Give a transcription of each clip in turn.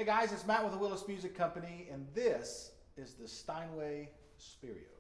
Hey guys, it's Matt with the Willis Music Company, and this is the Steinway Spirio.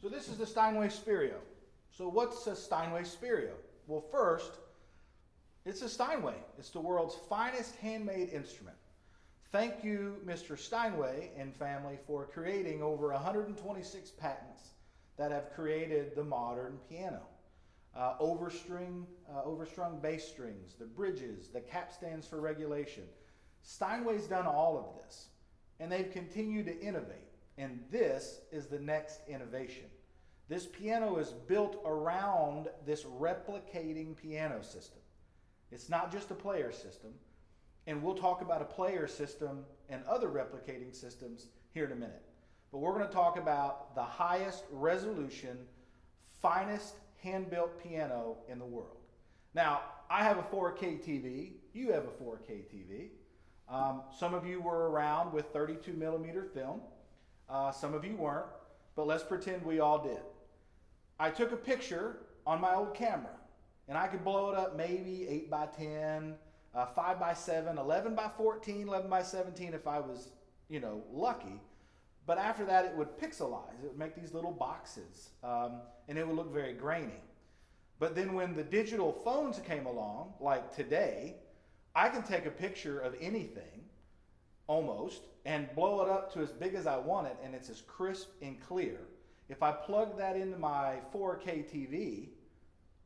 So this is the Steinway Spirio. So what's a Steinway Spirio? Well, first, it's a Steinway. It's the world's finest handmade instrument. Thank you, Mr. Steinway and family, for creating over 126 patents that have created the modern piano. Overstrung bass strings, the bridges, the capstans for regulation. Steinway's done all of this, and they've continued to innovate. And this is the next innovation. This piano is built around this replicating piano system. It's not just a player system, and we'll talk about a player system and other replicating systems here in a minute. But we're going to talk about the highest resolution, finest hand-built piano in the world. Now, I have a 4K TV. You have a 4K TV. Some of you were around with 32 millimeter film. Some of you weren't, but let's pretend we all did. I took a picture on my old camera, and I could blow it up maybe 8 by 10, 5 by 7, 11 by 14, 11 by 17 if I was, lucky. But after that, it would pixelize. It would make these little boxes, and it would look very grainy. But then when the digital phones came along, like today, I can take a picture of anything, almost, and blow it up to as big as I want it, and it's as crisp and clear. If I plug that into my 4K TV,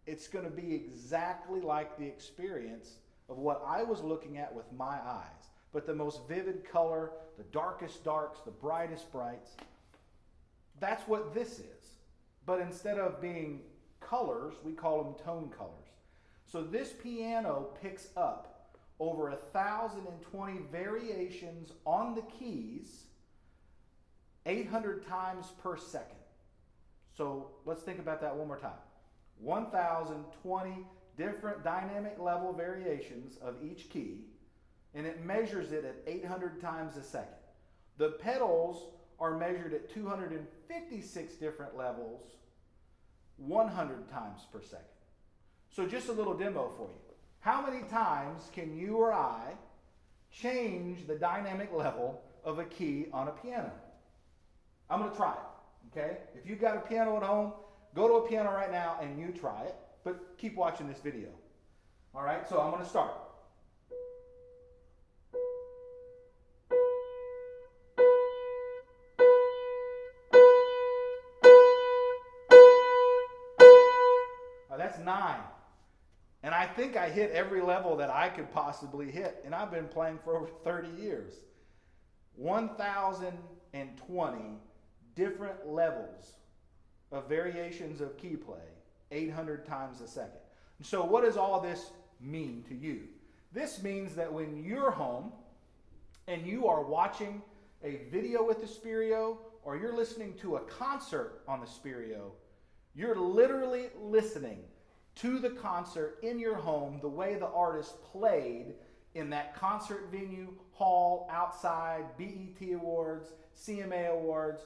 it's going to be exactly like the experience of what I was looking at with my eyes. But the most vivid color, the darkest darks, the brightest brights, that's what this is. But instead of being colors, we call them tone colors. So this piano picks up over 1,020 variations on the keys 800 times per second. So let's think about that one more time. 1,020 different dynamic level variations of each key, and it measures it at 800 times a second. The pedals are measured at 256 different levels, 100 times per second. So just a little demo for you. How many times can you or I change the dynamic level of a key on a piano? I'm going to try it, okay? If you've got a piano at home, go to a piano right now and you try it, but keep watching this video. All right, so I'm going to start. That's 9. And I think I hit every level that I could possibly hit. And I've been playing for over 30 years. 1,020 different levels of variations of key play, 800 times a second. So what does all this mean to you? This means that when you're home and you are watching a video with the Spirio, or you're listening to a concert on the Spirio, you're literally listening to the concert in your home the way the artist played in that concert venue, hall, outside, BET Awards, CMA Awards,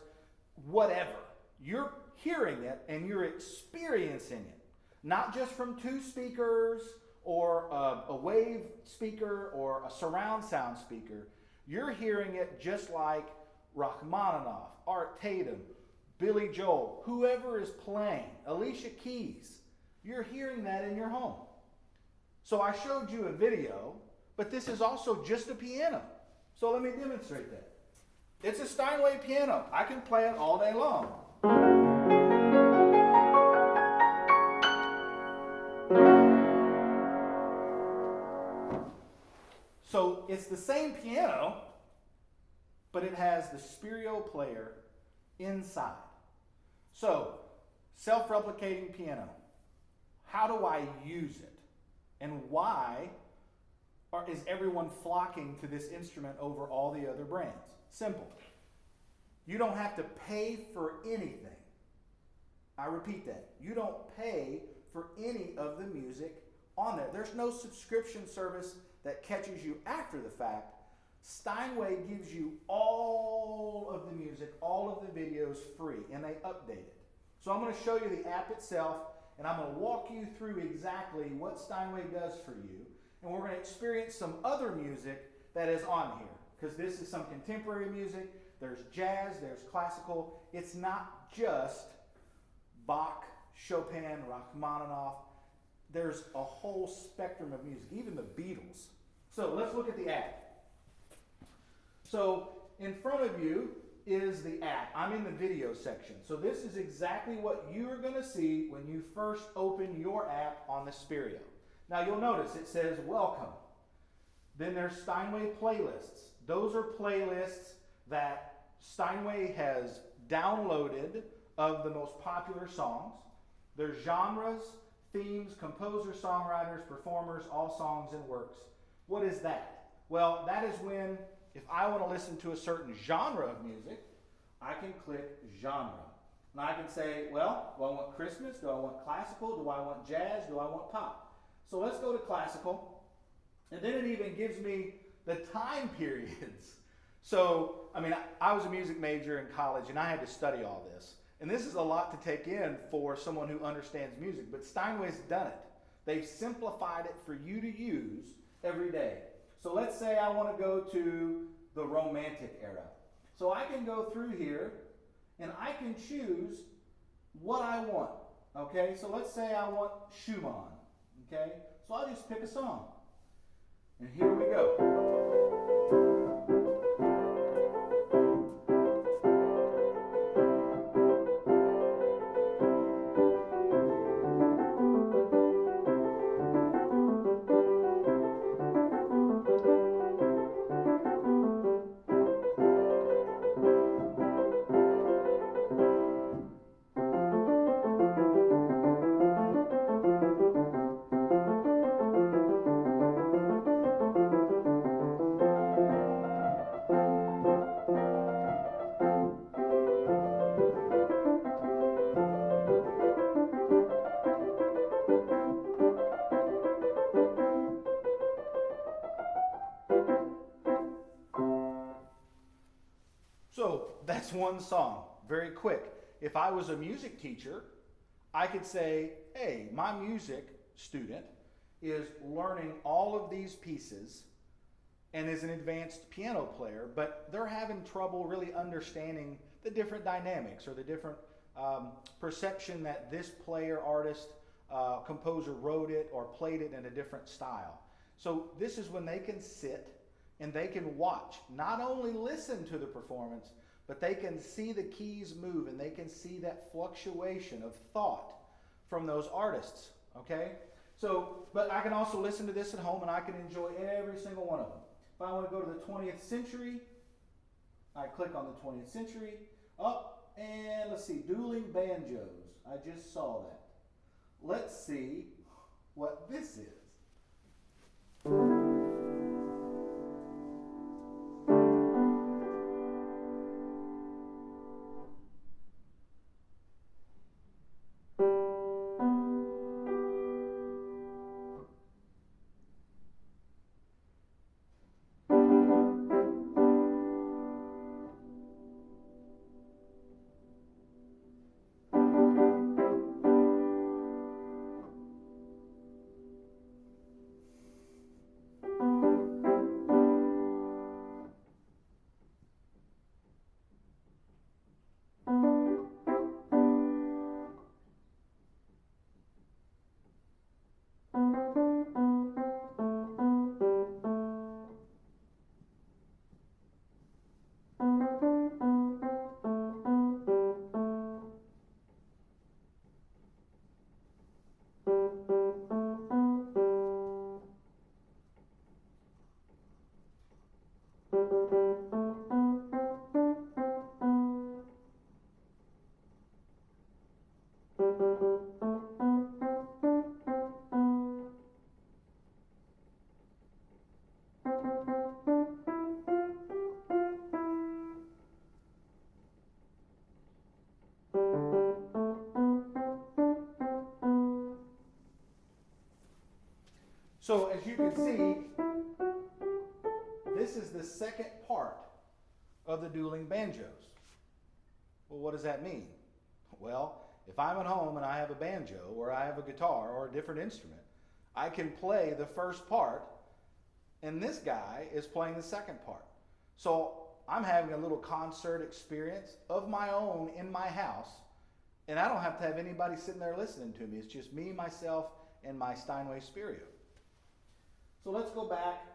whatever. You're hearing it and you're experiencing it, not just from 2 speakers or a wave speaker or a surround sound speaker. You're hearing it just like Rachmaninoff, Art Tatum, Billy Joel, whoever is playing, Alicia Keys. You're hearing that in your home. So I showed you a video, but this is also just a piano. So let me demonstrate that. It's a Steinway piano. I can play it all day long. So it's the same piano, but it has the Spirio player inside. So, self-replicating piano. How do I use it? And why is everyone flocking to this instrument over all the other brands? Simple. You don't have to pay for anything. I repeat that. You don't pay for any of the music on there. There's no subscription service that catches you after the fact. Steinway gives you all of the music, all of the videos free, and they update it. So I'm going to show you the app itself, and I'm going to walk you through exactly what Steinway does for you. And we're going to experience some other music that is on here, because this is some contemporary music. There's jazz, there's classical. It's not just Bach, Chopin, Rachmaninoff. There's a whole spectrum of music, even the Beatles. So let's look at the app. So in front of you is the app. I'm in the video section. So this is exactly what you're going to see when you first open your app on the Spirio. Now you'll notice it says welcome. Then there's Steinway playlists. Those are playlists that Steinway has downloaded of the most popular songs. There's genres, themes, composers, songwriters, performers, all songs and works. What is that? Well, that is when, if I want to listen to a certain genre of music, I can click genre. And I can say, well, do I want Christmas? Do I want classical? Do I want jazz? Do I want pop? So let's go to classical. And then it even gives me the time periods. So, I mean, I was a music major in college and I had to study all this. And this is a lot to take in for someone who understands music, but Steinway's done it. They've simplified it for you to use every day. So let's say I want to go to the Romantic era. So I can go through here and I can choose what I want. Okay, so let's say I want Schumann. Okay, so I'll just pick a song. And here we go. That's one song, very quick. If I was a music teacher, I could say, hey, my music student is learning all of these pieces and is an advanced piano player, but they're having trouble really understanding the different dynamics or the different perception that this player, artist, composer wrote it or played it in a different style. So this is when they can sit and they can watch, not only listen to the performance, but they can see the keys move and they can see that fluctuation of thought from those artists, okay? So, but I can also listen to this at home and I can enjoy every single one of them. If I want to go to the 20th century, I click on the 20th century, up, and let's see, dueling banjos. I just saw that. Let's see what this is. So as you can see, this is the second part of the dueling banjos. Well, what does that mean? Well, if I'm at home and I have a banjo or I have a guitar or a different instrument, I can play the first part and this guy is playing the second part. So I'm having a little concert experience of my own in my house, and I don't have to have anybody sitting there listening to me. It's just me, myself, and my Steinway Spirio. So let's go back.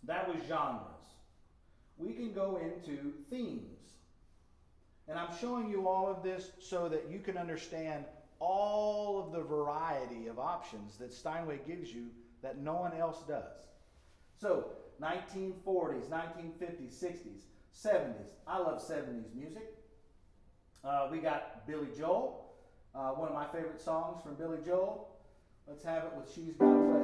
That was genres. We can go into themes. And I'm showing you all of this so that you can understand all of the variety of options that Steinway gives you that no one else does. So 1940s, 1950s, 60s, 70s. I love 70s music. We got Billy Joel, one of my favorite songs from Billy Joel. Let's have it with She's Got Away.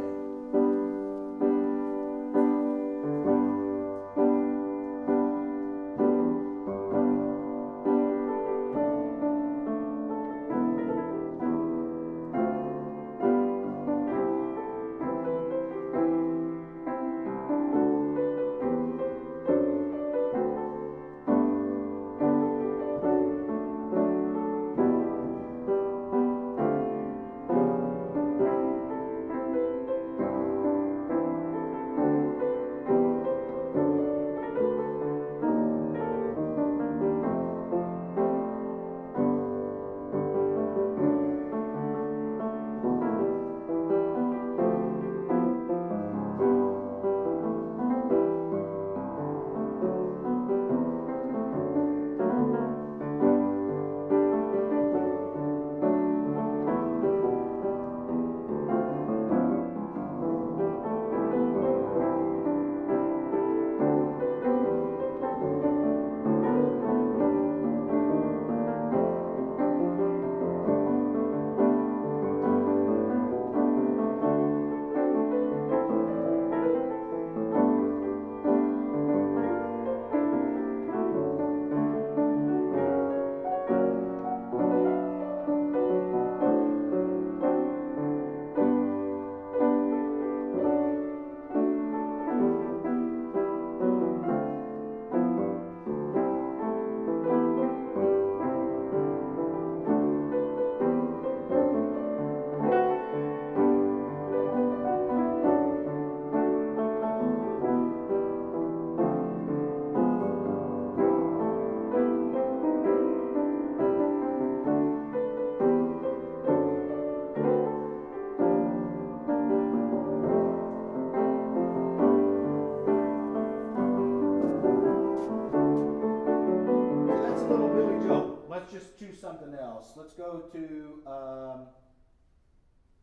no, let's just choose something else. Let's go to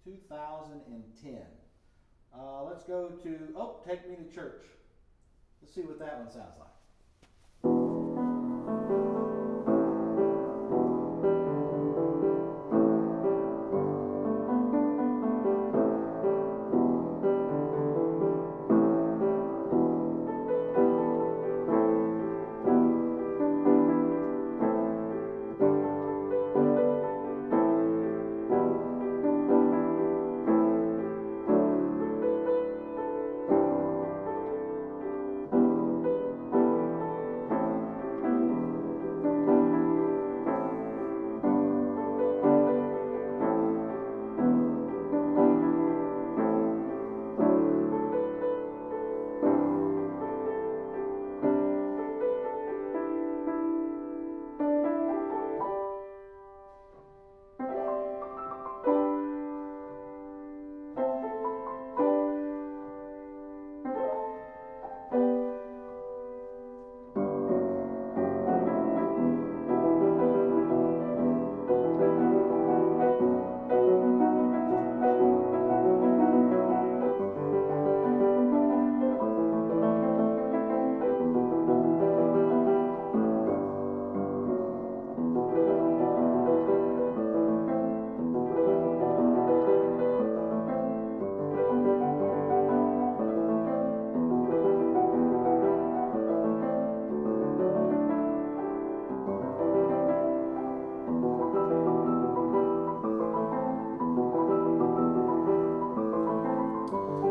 2010. Let's go to, Take Me to Church. Let's see what that one sounds like.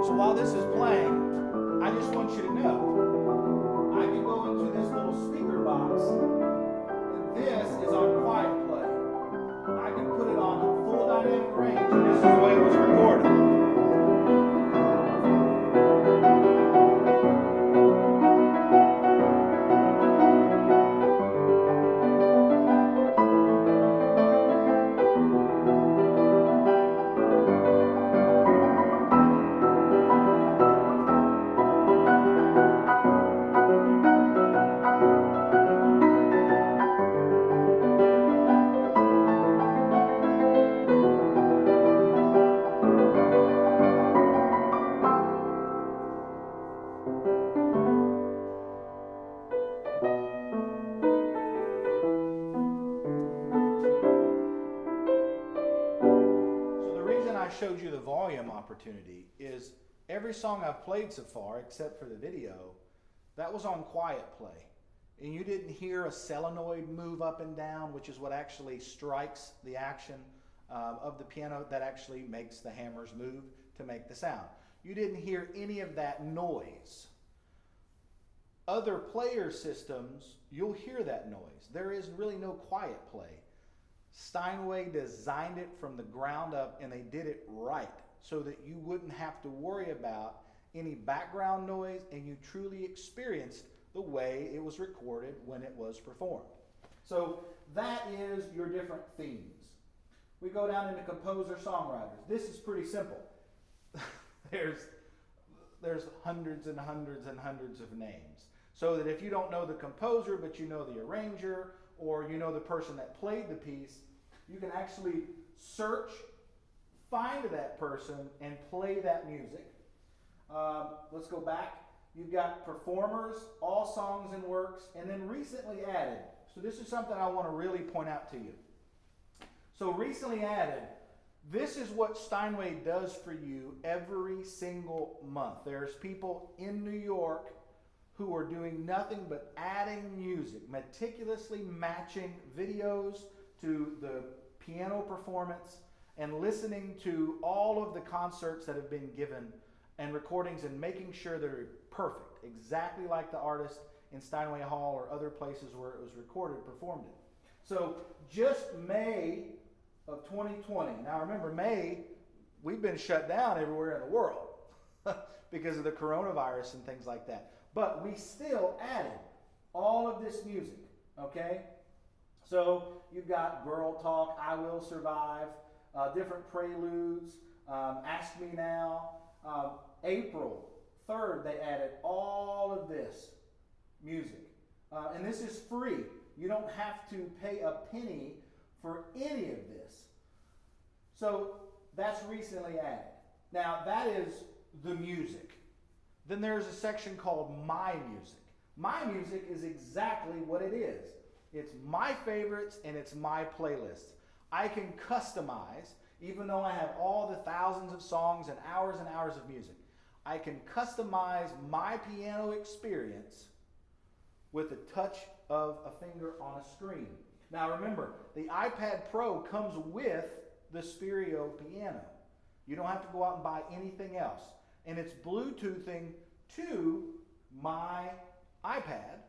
So while this is playing, I just want you to know, I can go into this little speaker box, and this is on quiet play. I can put it on full dynamic range, and this is the way it was recorded. I showed you the volume opportunity is every song I've played so far, except for the video, that was on quiet play. And you didn't hear a solenoid move up and down, which is what actually strikes the action of the piano that actually makes the hammers move to make the sound. You didn't hear any of that noise. Other player systems, you'll hear that noise. There is really no quiet play. Steinway designed it from the ground up, and they did it right so that you wouldn't have to worry about any background noise, and you truly experienced the way it was recorded when it was performed. So that is your different themes. We go down into composer-songwriters. This is pretty simple. There's hundreds and hundreds and hundreds of names. So that if you don't know the composer, but you know the arranger, or you know the person that played the piece, you can actually search, find that person, and play that music. Let's go back. You've got performers, all songs and works, and then recently added. So this is something I want to really point out to you. So recently added, this is what Steinway does for you every single month. There's people in New York who are doing nothing but adding music, meticulously matching videos to the piano performance and listening to all of the concerts that have been given and recordings and making sure they're perfect, exactly like the artist in Steinway Hall or other places where it was recorded, performed it. So just May of 2020. Now remember, May, we've been shut down everywhere in the world because of the coronavirus and things like that. But we still added all of this music, okay? So you've got Girl Talk, I Will Survive, different preludes, Ask Me Now. April 3rd, they added all of this music. And this is free. You don't have to pay a penny for any of this. So that's recently added. Now that is the music. Then there's a section called My Music. My Music is exactly what it is. It's my favorites and it's my playlists. I can customize, even though I have all the thousands of songs and hours of music, I can customize my piano experience with the touch of a finger on a screen. Now remember, the iPad Pro comes with the Spirio piano. You don't have to go out and buy anything else. And it's Bluetoothing to my iPad.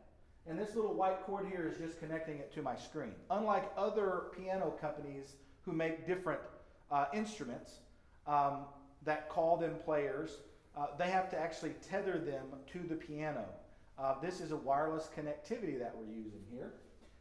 And this little white cord here is just connecting it to my screen. Unlike other piano companies who make different instruments that call them players, they have to actually tether them to the piano. This is a wireless connectivity that we're using here.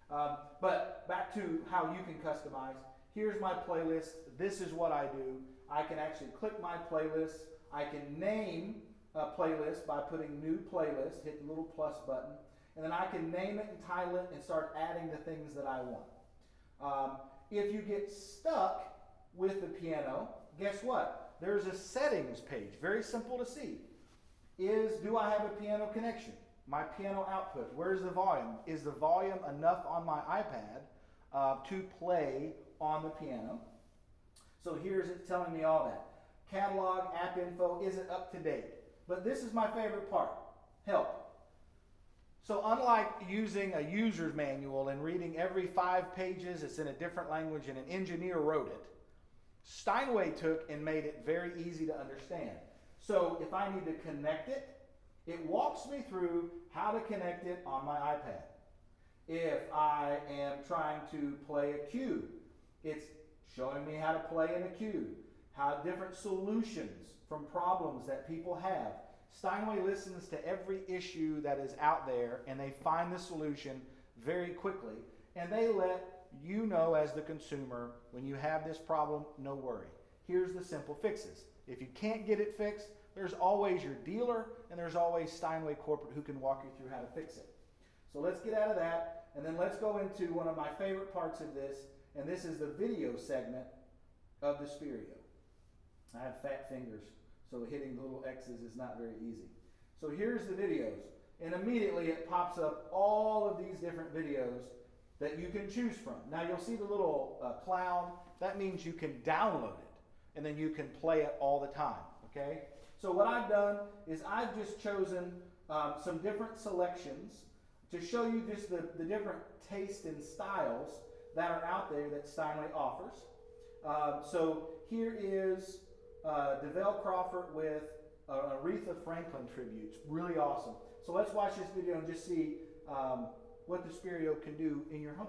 But back to how you can customize. Here's my playlist. This is what I do. I can actually click my playlist. I can name a playlist by putting new playlist, hit the little plus button, and then I can name it and title it and start adding the things that I want. If you get stuck with the piano, guess what? There's a settings page, very simple to see. Do I have a piano connection? My piano output, where's the volume? Is the volume enough on my iPad to play on the piano? So here's it telling me all that. Catalog, app info, is it up to date? But this is my favorite part, help. So unlike using a user's manual and reading every 5 pages, it's in a different language and an engineer wrote it, Steinway took and made it very easy to understand. So if I need to connect it, it walks me through how to connect it on my iPad. If I am trying to play a cue, it's showing me how to play in a cue, how different solutions from problems that people have. Steinway listens to every issue that is out there and they find the solution very quickly, and they let you know as the consumer, when you have this problem, no worry. Here's the simple fixes. If you can't get it fixed, there's always your dealer and there's always Steinway Corporate who can walk you through how to fix it. So let's get out of that, and then let's go into one of my favorite parts of this, and this is the video segment of the Spirio. I have fat fingers, so hitting the little X's is not very easy. So here's the videos, and immediately it pops up all of these different videos that you can choose from. Now you'll see the little cloud. That means you can download it, and then you can play it all the time, okay? So what I've done is I've just chosen some different selections to show you just the different tastes and styles that are out there that Steinway offers. So here is DeVelle Crawford with an Aretha Franklin tribute. It's really awesome. So let's watch this video and just see what the Spirio can do in your home.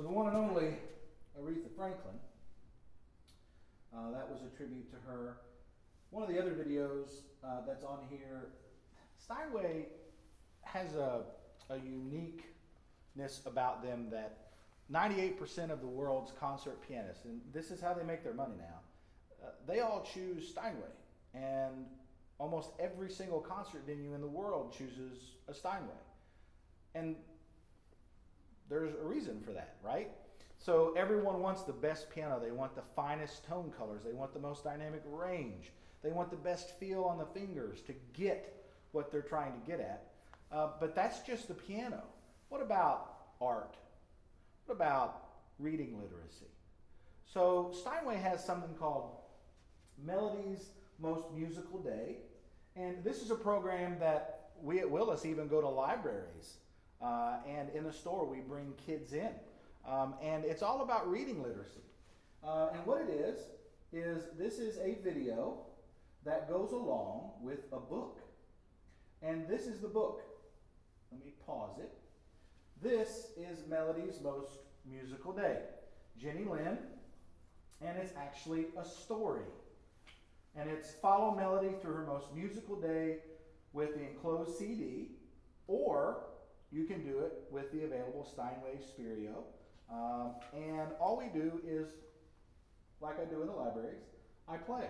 So the one and only Aretha Franklin, that was a tribute to her. One of the other videos that's on here, Steinway has a uniqueness about them that 98% of the world's concert pianists, and this is how they make their money now, they all choose Steinway. And almost every single concert venue in the world chooses a Steinway. And there's a reason for that, right? So everyone wants the best piano. They want the finest tone colors. They want the most dynamic range. They want the best feel on the fingers to get what they're trying to get at. But that's just the piano. What about art? What about reading literacy? So Steinway has something called Melody's Most Musical Day. And this is a program that we at Willis even go to libraries. And in the store, we bring kids in. And it's all about reading literacy. And what it is this is a video that goes along with a book. And this is the book. Let me pause it. This is Melody's Most Musical Day. Jenny Lynn. And it's actually a story. And it's follow Melody through her most musical day with the enclosed CD, or you can do it with the available Steinway Spirio. And all we do is, like I do in the libraries, I play.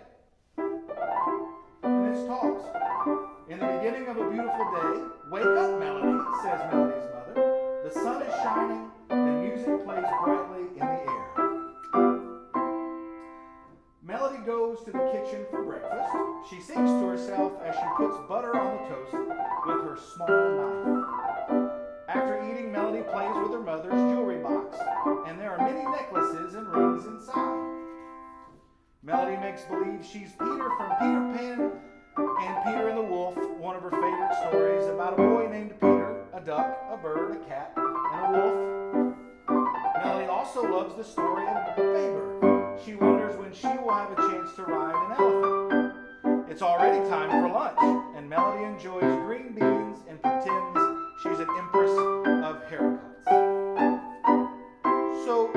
And this talks. In the beginning of a beautiful day, wake up, Melody, says Melody's mother. The sun is shining and music plays brightly in the air. Melody goes to the kitchen for breakfast. She sings to herself as she puts butter on the toast with her small knife. After eating, Melody plays with her mother's jewelry box, and there are many necklaces and rings inside. Melody makes believe she's Peter from Peter Pan and Peter and the Wolf, one of her favorite stories about a boy named Peter, a duck, a bird, a cat, and a wolf. Melody also loves the story of Baber. She wonders when she will have a chance to ride an elephant. It's already time for lunch, and Melody enjoys green beans and pretends she's an empress of haircuts. So,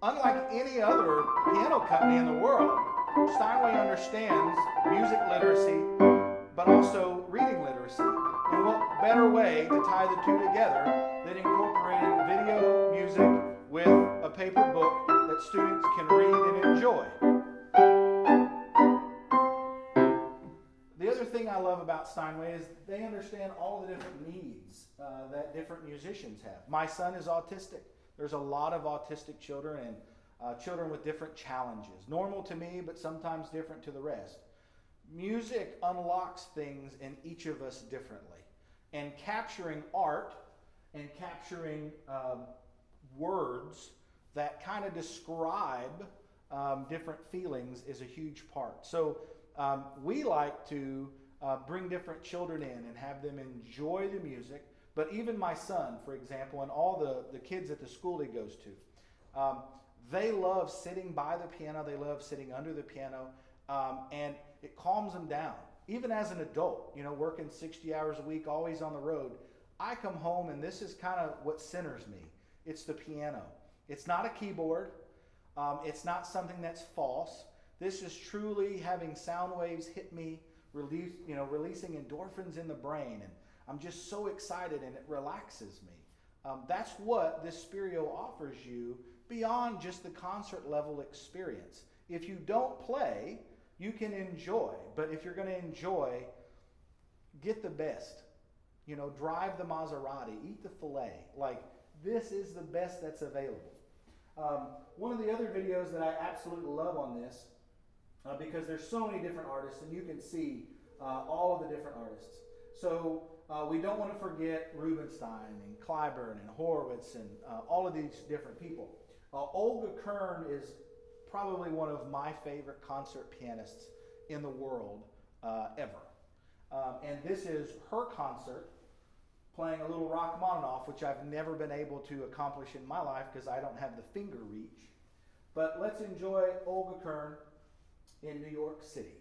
unlike any other piano company in the world, Steinway understands music literacy, but also reading literacy. And what better way to tie the two together than incorporating video music with a paper book that students can read and enjoy. The other thing I love about Steinway is they understand all the different needs that different musicians have. My son is autistic. There's a lot of autistic children and children with different challenges. Normal to me, but sometimes different to the rest. Music unlocks things in each of us differently. And capturing art and capturing words that kind of describe different feelings is a huge part. So we like to bring different children in and have them enjoy the music. But even my son, for example, and all the kids at the school he goes to, they love sitting by the piano. They love sitting under the piano. And it calms them down. Even as an adult, working 60 hours a week, always on the road, I come home and this is kind of what centers me. It's the piano. It's not a keyboard. It's not something that's false. This is truly having sound waves hit me, releasing endorphins in the brain. And I'm just so excited and it relaxes me. That's what this Spirio offers you beyond just the concert level experience. If you don't play, you can enjoy. But if you're going to enjoy, get the best. Drive the Maserati, eat the filet. This is the best that's available. One of the other videos that I absolutely love on this, because there's so many different artists, and you can see all of the different artists. So we don't want to forget Rubinstein and Clyburn and Horowitz and all of these different people. Olga Kern is probably one of my favorite concert pianists in the world ever. And this is her concert playing a little Rachmaninoff, which I've never been able to accomplish in my life because I don't have the finger reach. But let's enjoy Olga Kern in New York City.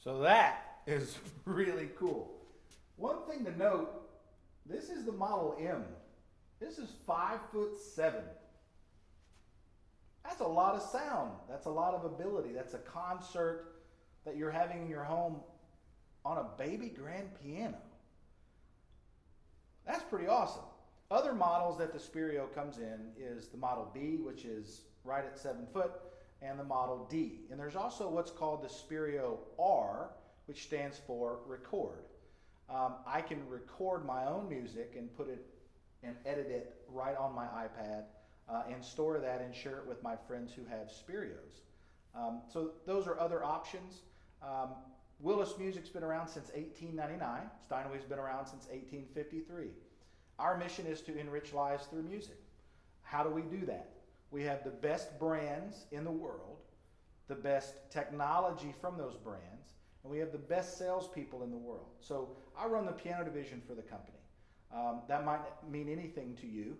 So that is really cool. One thing to note, this is the Model M. This is 5'7". That's a lot of sound. That's a lot of ability. That's a concert that you're having in your home on a baby grand piano. That's pretty awesome. Other models that the Spirio comes in is the Model B, which is right at 7 foot, and the Model D. And there's also what's called the Spirio R, which stands for record. I can record my own music and put it and edit it right on my iPad and store that and share it with my friends who have Spirios. So those are other options. Willis Music's been around since 1899. Steinway's been around since 1853. Our mission is to enrich lives through music. How do we do that? We have the best brands in the world, the best technology from those brands, and we have the best salespeople in the world. So I run the piano division for the company. That might mean anything to you,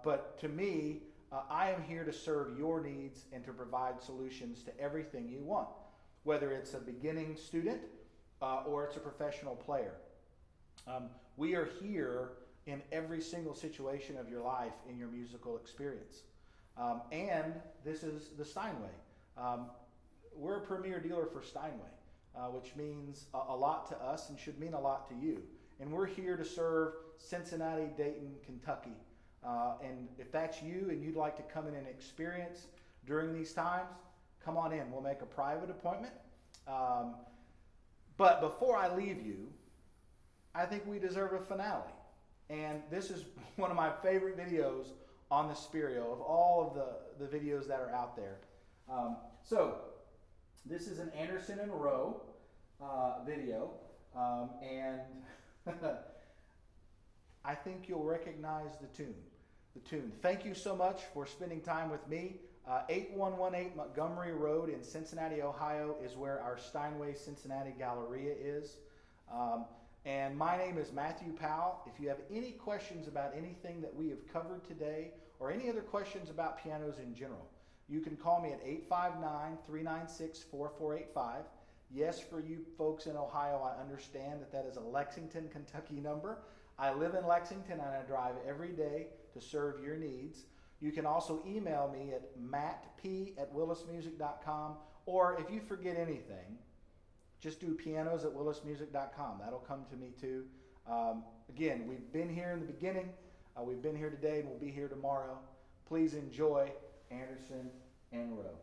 but to me, I am here to serve your needs and to provide solutions to everything you want, whether it's a beginning student or it's a professional player. We are here in every single situation of your life in your musical experience. And this is the Steinway. We're a premier dealer for Steinway, which means a lot to us and should mean a lot to you. And we're here to serve Cincinnati, Dayton, Kentucky. And if that's you and you'd like to come in and experience during these times, come on in. We'll make a private appointment. But before I leave you, I think we deserve a finale. And this is one of my favorite videos on the Spirio of all of the videos that are out there. So this is an Anderson and Rowe video. And I think you'll recognize the tune. Thank you so much for spending time with me. 8118 Montgomery Road in Cincinnati, Ohio is where our Steinway Cincinnati Galleria is. And my name is Matthew Powell. If you have any questions about anything that we have covered today or any other questions about pianos in general, you can call me at 859-396-4485. Yes, for you folks in Ohio, I understand that is a Lexington, Kentucky number. I live in Lexington and I drive every day to serve your needs. You can also email me at mattp@willismusic.com, or if you forget anything, just do pianos@willismusic.com. That'll come to me too. Again, we've been here in the beginning. We've been here today and we'll be here tomorrow. Please enjoy Anderson and Rowe.